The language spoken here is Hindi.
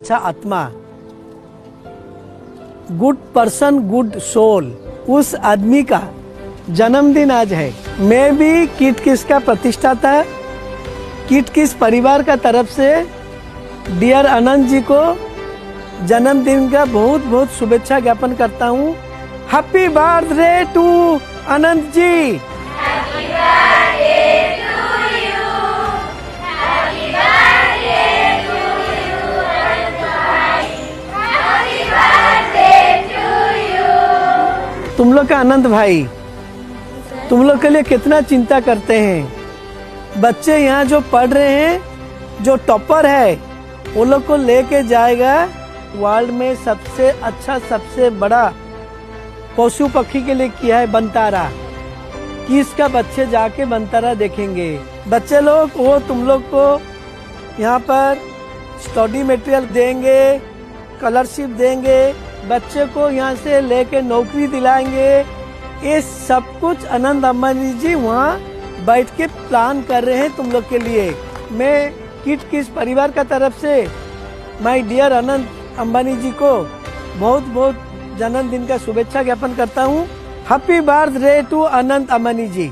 अच्छा आत्मा, गुड पर्सन गुड सोल, उस आदमी का जन्मदिन आज है। मैं भी किट किस का प्रतिष्ठाता किट किस परिवार का तरफ से डियर अनंत जी को जन्मदिन का बहुत बहुत शुभेच्छा ज्ञापन करता हूँ। हैप्पी बर्थडे टू अनंत जी। तुम लोग का अनंत भाई तुम लोग के लिए कितना चिंता करते हैं। बच्चे यहाँ जो पढ़ रहे हैं, जो टॉपर है, वो लोग को लेके जाएगा वर्ल्ड में सबसे अच्छा सबसे बड़ा पशु पक्षी के लिए किया है बनतारा। किसका बच्चे जाके बनतारा देखेंगे। बच्चे लोग वो तुम लोग को यहाँ पर स्टडी मटेरियल देंगे, स्कॉलरशिप देंगे, बच्चे को यहाँ से लेके नौकरी दिलाएंगे। ये सब कुछ अनंत अंबानी जी वहाँ बैठ के प्लान कर रहे हैं तुम लोग के लिए। मैं किट किस परिवार का तरफ से माय डियर अनंत अंबानी जी को बहुत बहुत जन्मदिन का शुभेच्छा ज्ञापन करता हूँ। Happy birthday to Anant Ambani ji.